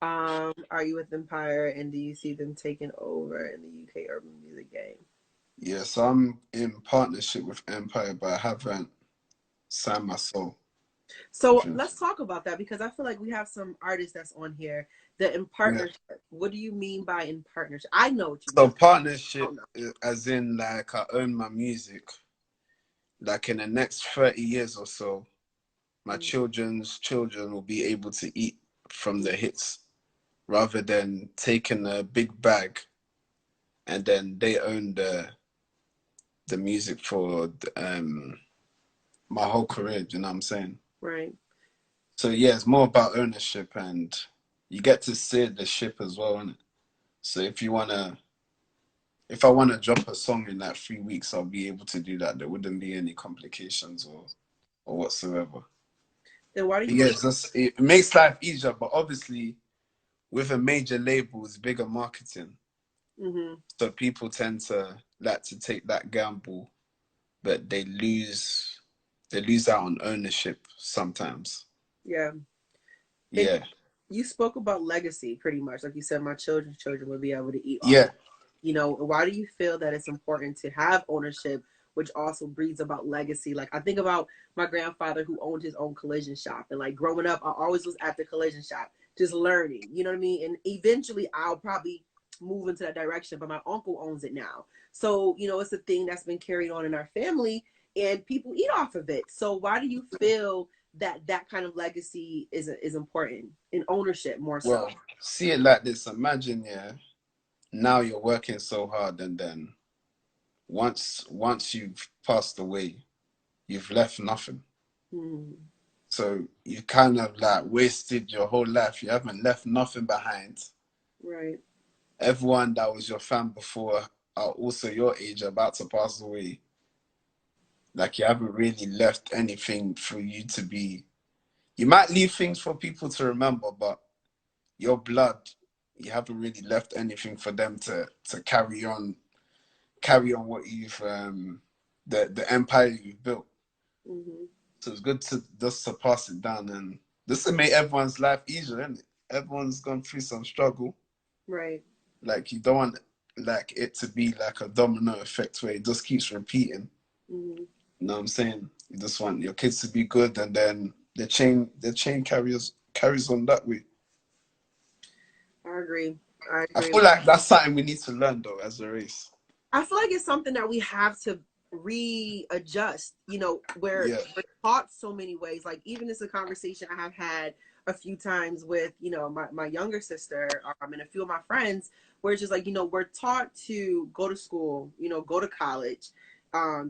Are you with Empire and do you see them taking over in the UK urban music game? Yeah, so I'm in partnership with Empire, but I haven't signed my soul with So him. let's talk about that because I feel like we have some artists that's on here that in Yeah. partnership. What do you mean by in partnership? I know what you So mean. I partnership, don't know. as in like I own my music. Like in the next 30 years or so, my Mm-hmm. children's children will be able to eat from the hits rather than taking a big bag and then they own the music for my whole career. Do you know what I'm saying? Right. So yeah, it's more about ownership and you get to steer the ship as well, innit? So if I wanna drop a song in like 3 weeks, I'll be able to do that. There wouldn't be any complications or whatsoever. Then why do But you yeah, think? it makes life easier, but obviously with a major label it's bigger marketing. Mm-hmm. So people tend to like to take that gamble, but they lose out on ownership sometimes. Yeah. And Yeah. you spoke about legacy pretty much. Like you said, my children's children would be able to eat off Yeah. of, you know, why do you feel that it's important to have ownership, which also breeds about legacy? Like I think about my grandfather who owned his own collision shop. And like growing up, I always was at the collision shop, just learning, you know what I mean? And eventually I'll probably move into that direction, but my uncle owns it now. So, you know, it's a thing that's been carried on in our family and people eat off of it. So why do you feel that that kind of legacy is important in ownership more so? Well, see it like this. Imagine, yeah, now you're working so hard and then once you've passed away, you've left nothing. Hmm. So you kind of like wasted your whole life. You haven't left nothing behind. Right. Everyone that was your fan before are also your age about to pass away. Like you haven't really left anything for you to be. You might leave things for people to remember, but your blood, you haven't really left anything for them to carry on what you've the empire you've built. Hmm. So it's good to just to pass it down, and this will make everyone's life easier, isn't it? Everyone's gone through some struggle. Right. Like you don't want like it to be like a domino effect where it just keeps repeating. Hmm. You know what I'm saying? You just want your kids to be good, and then the chain carries on that way. I agree. I I agree. feel like that's something we need to learn though as a race. I feel like it's something that we have to readjust. You know, where Yeah, we're taught so many ways. Like even it's a conversation I have had a few times with, you know, my younger sister and a few of my friends, where it's just like, you know, we're taught to go to school, you know, go to college,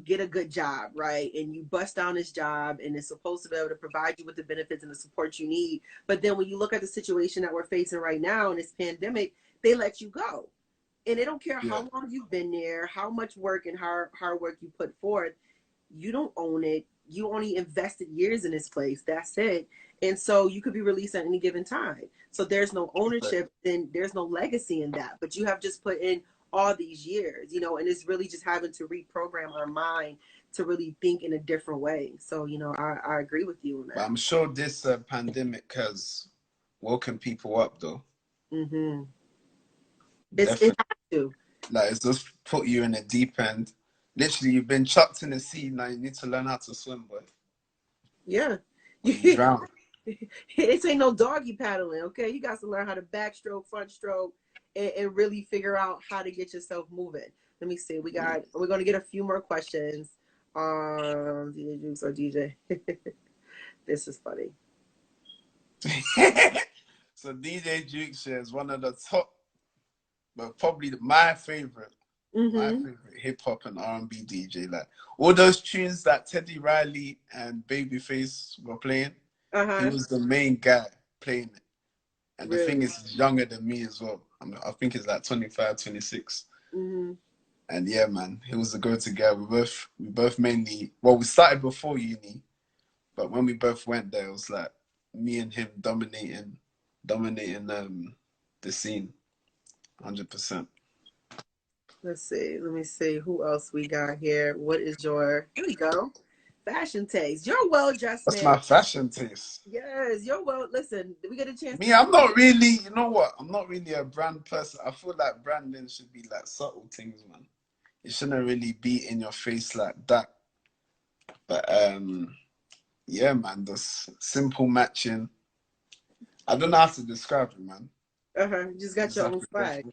get a good job, right? And you bust down this job and it's supposed to be able to provide you with the benefits and the support you need. But then when you look at the situation that we're facing right now in this pandemic, they let you go and they don't care yeah, how long you've been there, how much work and hard work you put forth. You don't own it. You only invested years in this place. That's it. And so you could be released at any given time. So there's no ownership, then there's no legacy in that. But you have just put in all these years, you know, and it's really just having to reprogram our mind to really think in a different way. So, you know, I agree with you on but that. I'm sure this pandemic has woken people up though. Mm-hmm. It Definitely, has to. like it's just put you in a deep end. Literally, you've been chucked in the sea. Now you need to learn how to swim, boy, Yeah. or you drown. It ain't no doggy paddling, okay? You got to learn how to backstroke, front stroke, and really figure out how to get yourself moving. Let me see. We're gonna get a few more questions. DJ Jukes or DJ. This is funny. So DJ Jukes is one of the top, but probably my favorite hip hop and R&B DJ. Like all those tunes that Teddy Riley and Babyface were playing, he was the main guy playing it. And the thing is, he's younger than me as well. I think he's like 25, 26. And yeah, man, he was the go-to guy. We both mainly, well, we started before uni, but when we both went there, it was like me and him dominating the scene, 100%. Let's see. Let me see who else we got here. What is your? Here we go. Fashion taste. You're well dressed, That's man. my fashion taste. Yes, you're well. Listen, did we get a chance? Me, I'm not really. You know what? I'm not really a brand person. I feel like branding should be like subtle things, man. It shouldn't really be in your face like that. But yeah, man, this simple matching. I don't know how to describe it, man. Just got your own swag.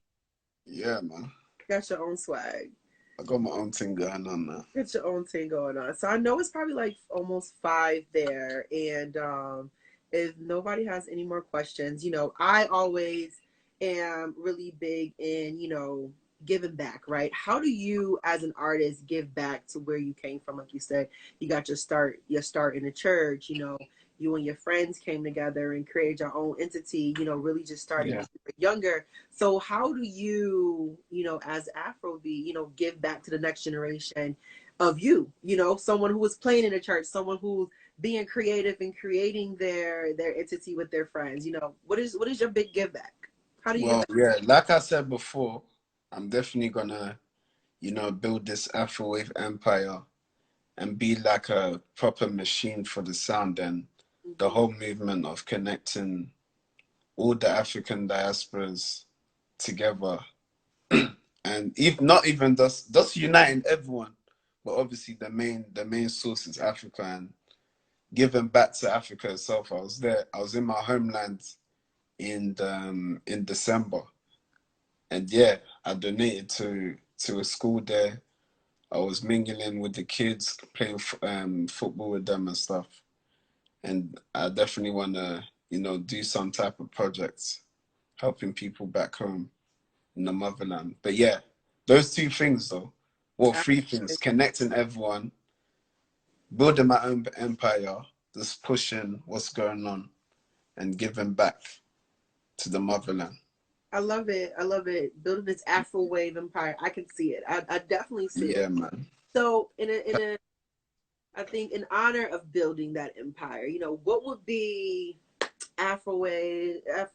Yeah, man. Got your own swag. I got my own thing going on now. Got your own thing going on. So I know it's probably like almost 5 there. And if nobody has any more questions, you know, I always am really big in, you know, giving back, right? How do you as an artist give back to where you came from? Like you said, you got your start in the church, you know, you and your friends came together and created your own entity, you know, really just starting when you were younger. So how do you, you know, as Afro-B, you know, give back to the next generation of you know, someone who was playing in the church, someone who's being creative and creating their entity with their friends, you know, what is your big give back? How do you Well, yeah, like I said before, I'm definitely gonna, you know, build this Afro empire and be like a proper machine for the sound and the whole movement of connecting all the African diasporas together. And not even just uniting everyone, but obviously the main source is Africa and giving back to Africa itself. I was in my homeland in December, and yeah, I donated to a school there. I was mingling with the kids, playing football with them and stuff. And I definitely want to, you know, do some type of projects, helping people back home in the motherland. But yeah, those 2 things though, well, 3 things: connecting everyone, building my own empire, just pushing what's going on, and giving back to the motherland. I love it. I love it. Building this Afro wave empire. I can see it. I definitely see it. Yeah, man. So I think in honor of building that empire, you know, what would be Afro-B's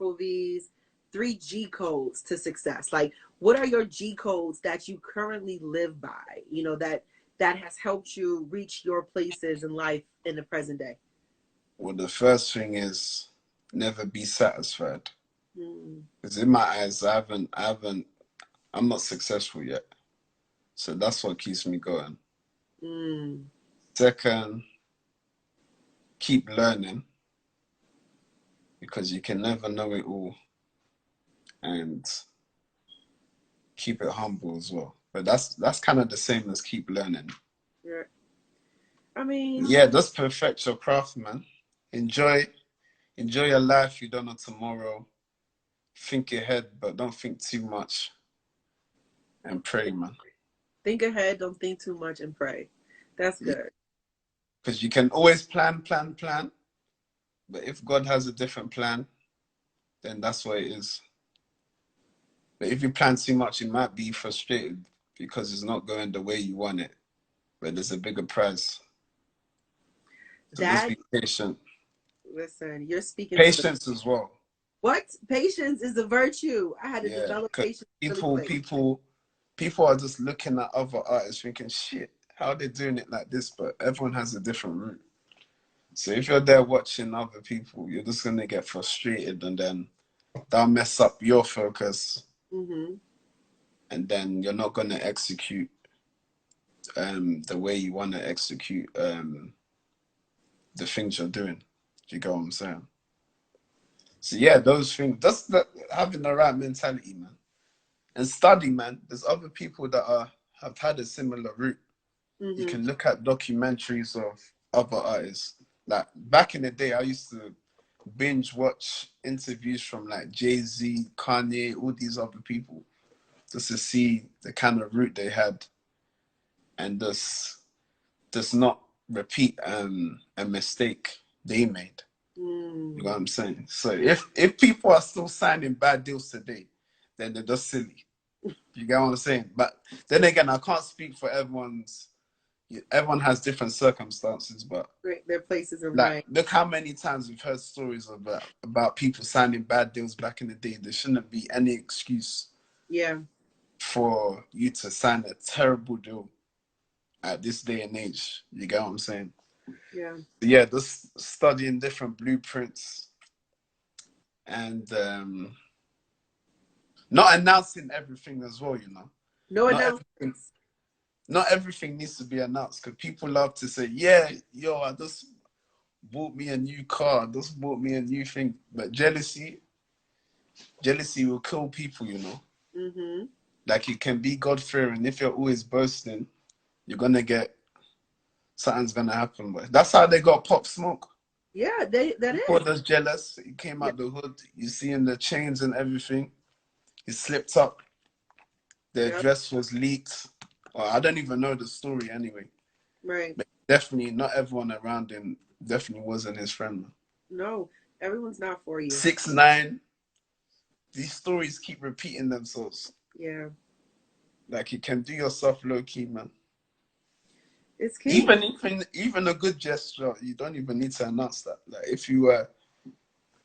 3 G codes to success? Like, what are your G codes that you currently live by, you know, that has helped you reach your places in life in the present day? Well, the first thing is never be satisfied. Because in my eyes, I'm not successful yet. So that's what keeps me going. Second, keep learning, because you can never know it all. And keep it humble as well. But that's kind of the same as keep learning. Yeah. I mean, yeah, just perfect your craft, man. Enjoy your life. You don't know tomorrow. Think ahead, but don't think too much. And pray, man. Think ahead, don't think too much, and pray. That's good. Because you can always plan. But if God has a different plan, then that's what it is. But if you plan too much, you might be frustrated because it's not going the way you want it. But there's a bigger prize. So just be patient. Listen, you're speaking patience as well. What? Patience is a virtue. I had to develop patience. People are just looking at other artists thinking, shit, how are they doing it like this? But everyone has a different route. So if you're there watching other people, you're just going to get frustrated, and then that'll mess up your focus. And then you're not going to execute the way you want to execute the things you're doing. Do you get what I'm saying? So yeah, those things, just having the right mentality, man. And study, man. There's other people that have had a similar route. You Mm-hmm. can look at documentaries of other artists. Like back in the day, I used to binge watch interviews from like Jay-Z, Kanye, all these other people, just to see the kind of route they had, and just not repeat a mistake they made. You know Mm. what I'm saying? So if people are still signing bad deals today, then they're just silly. You get what I'm saying? But then again, I can't speak for everyone's. Everyone has different circumstances, but Great. Their places in like, life. look how many times we've heard stories about people signing bad deals back in the day. There shouldn't be any excuse Yeah. for you to sign a terrible deal at this day and age. You get what I'm saying? Yeah. Yeah, just studying different blueprints and not announcing everything as well. You know, No not everything. announcements. Not everything needs to be announced because people love to say, "Yeah, yo, I just bought me a new car, just bought me a new thing." But jealousy will kill people. You know, Mm-hmm. like it can be God fearing. If you're always boasting, you're gonna get something's gonna happen. But that's how they got Pop Smoke. Yeah, that People is. just jealous. He came Yeah. out the hood. You see him the chains and everything. He slipped up. Their Yeah. dress was leaked. Or I don't even know the story anyway. Right. But definitely not everyone around him definitely wasn't his friend. No, everyone's not for you. 6ix9ine. These stories keep repeating themselves. Yeah. Like you can do yourself low key, man. It's key. Even a good gesture, you don't even need to announce that. Like if you were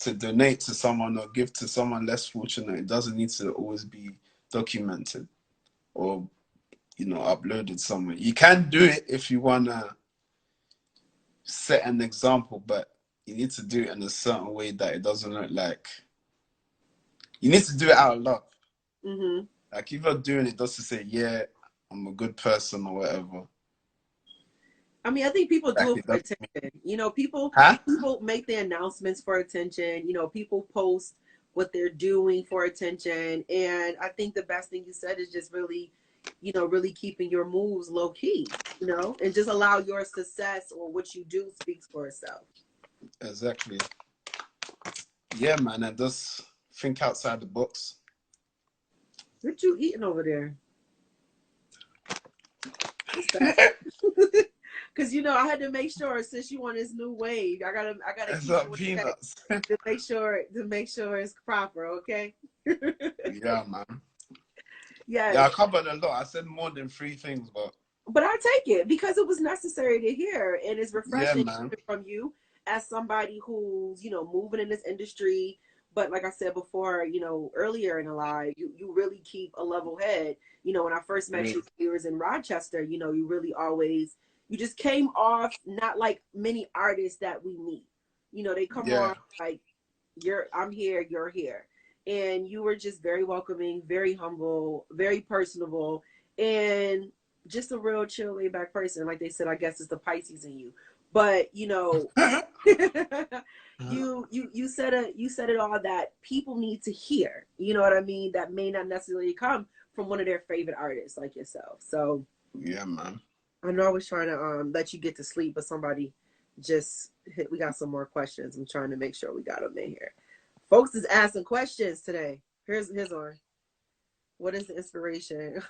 to donate to someone or give to someone less fortunate, it doesn't need to always be documented or uploaded somewhere. You can do it if you wanna set an example, but you need to do it in a certain way that it doesn't look like you need to do it out of love. Mm-hmm. Like if you're doing it just to say, yeah, I'm a good person or whatever. I mean, I think people Like do it it for doesn't attention. You know, people huh? people make the announcements for attention. You know, people post what they're doing for attention. And I think the best thing you said is just really, really keeping your moves low key, and just allow your success or what you do speaks for itself. Exactly. Yeah, man, and just think outside the box. What you eating over there? What's that? Because I had to make sure since you on this new wave, I gotta It's keep it up with the peanuts. to make sure it's proper. Okay. Yeah, man. Yeah, Yes. I covered a lot. I said more than three things, but But I take it because it was necessary to hear, and it's yeah, refreshing man. from you as somebody who's moving in this industry. But like I said before, earlier in the live, you really keep a level head. When I first met Yeah. you was in Rochester. You really always you just came off not like many artists that we meet. They come Yeah. on like I'm here, you're here, and you were just very welcoming, very humble, very personable, and just a real chill, laid back person. Like they said, I guess it's the Pisces in you. But you said it all that people need to hear. You know what I mean? That may not necessarily come from one of their favorite artists like yourself. So Yeah, man. I know I was trying to let you get to sleep, but somebody just hit. We got some more questions. I'm trying to make sure we got them in here. Folks is asking questions today. Here's one. What is the inspiration?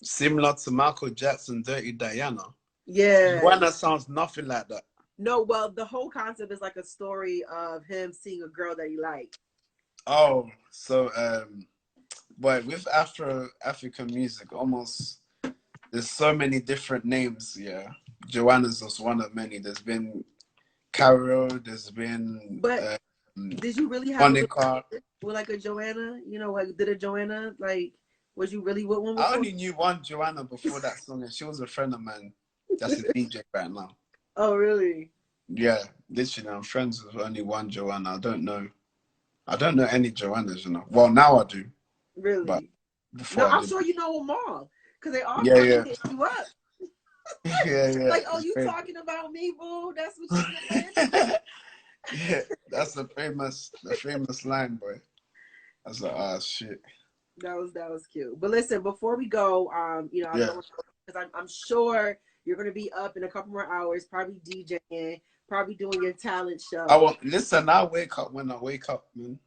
Similar to Michael Jackson, Dirty Diana. Yeah. Joanna sounds nothing like that. No, well, the whole concept is like a story of him seeing a girl that he liked. Oh, so boy, with African music, almost there's so many different names. Yeah, Joanna's just one of many. There's been Carol. There's been But did you really have a Monica. relationship with like a Joanna? Like did a Joanna like was you really with one I before? only knew one Joanna before that song, and she was a friend of mine. That's a DJ right now. Oh, really? Yeah, literally, I'm friends with only one Joanna. I don't know. I don't know any Joannas. Well, now I do, but Really? No, before I I'm didn't. sure you know them all because they all Yeah, probably yeah, hit you up. yeah, yeah. Like, oh, It's you crazy. talking about me, boo? That's what you doing? Yeah, that's the famous line, boy. I was like, ah, shit. That was cute. But listen, before we go, you know, I don't because I'm sure you're gonna be up in a couple more hours, probably DJing, probably doing your talent show. I won't listen. I wake up when I wake up, man.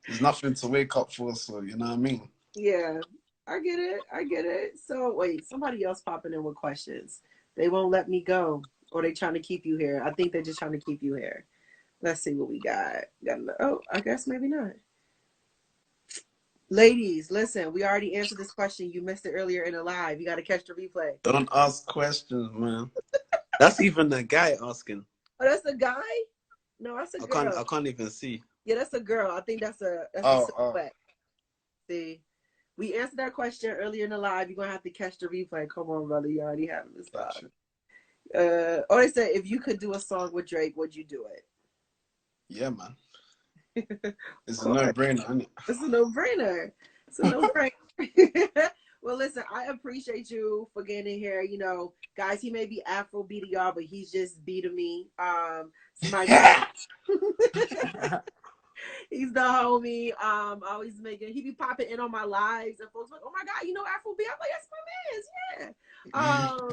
There's nothing to wake up for, so you know what I mean. Yeah, I get it. I get it. So wait, somebody else popping in with questions. They won't let me go, or they trying to keep you here. I think they're just trying to keep you here. Let's see what we got. Oh, I guess maybe not. Ladies, listen, we already answered this question. You missed it earlier in the live. You got to catch the replay. Don't ask questions, man. That's even a guy asking. Oh, that's a guy? No, that's a girl. I can't even see. Yeah, that's a girl. I think that's a silhouette. See, we answered that question earlier in the live. You're gonna have to catch the replay. Come on, brother. You already have this live. They said if you could do a song with Drake, would you do it? Yeah, man. It's a no-brainer, isn't it? It's a no-brainer. It's a no-brainer. Well, listen, I appreciate you for getting in here. You know, guys, he may be Afro B to y'all, but he's just B to me. He's the homie. Always making, he be popping in on my lives, and folks like, oh my God, you know Afro B? I'm like, that's my man's, yeah.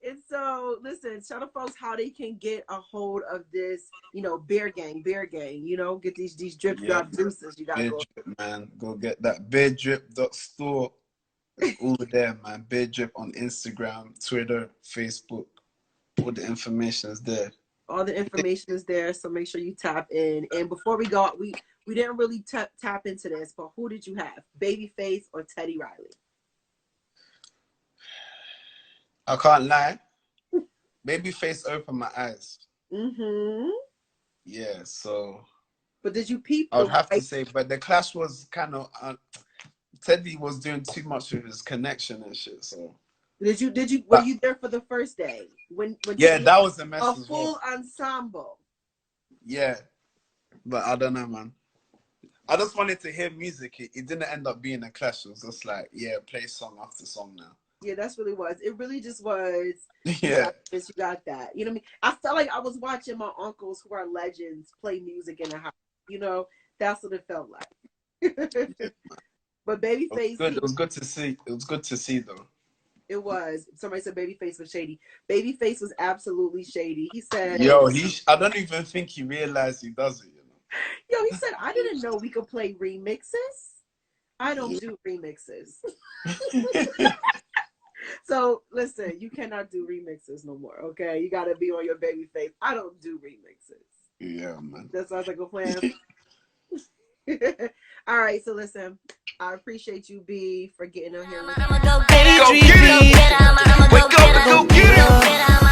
And so, listen, tell the folks how they can get a hold of this, you know, beer gang, you know, get these drip drop juices. You got to go. Drip, man. Go get that beardrip.store. It's all there, man. Beer Drip on Instagram, Twitter, Facebook. All the information is there. All the information is there, so make sure you tap in. And before we go, we didn't really tap into this, but who did you have, Babyface or Teddy Riley? I can't lie. Babyface opened my eyes. Mm-hmm. Yeah, so. But did you peep? I would have to say, but the clash was kind of. Teddy was doing too much with his connection and shit. So. Did you? Were you there for the first day when? Yeah, that was a mess. A full ensemble. Yeah, but I don't know, man. I just wanted to hear music. It didn't end up being a clash. It was just like, yeah, play song after song now. Yeah, that's really was. It really just was. Yeah. You got that. You know what I mean? I felt like I was watching my uncles who are legends play music in the house. You know, that's what it felt like. But Babyface. It was good to see. It was good to see, though. It was. Somebody said Babyface was shady. Babyface was absolutely shady. He said, yo, I don't even think he realized he does it, you know. Yo, he said, I didn't know we could play remixes. I don't do remixes. So listen, you cannot do remixes no more, okay? You gotta be on your Babyface. I don't do remixes. Yeah, man. That sounds like a plan. All right, so listen, I appreciate you, B, for getting on here. Go get it. Wake up and go get it.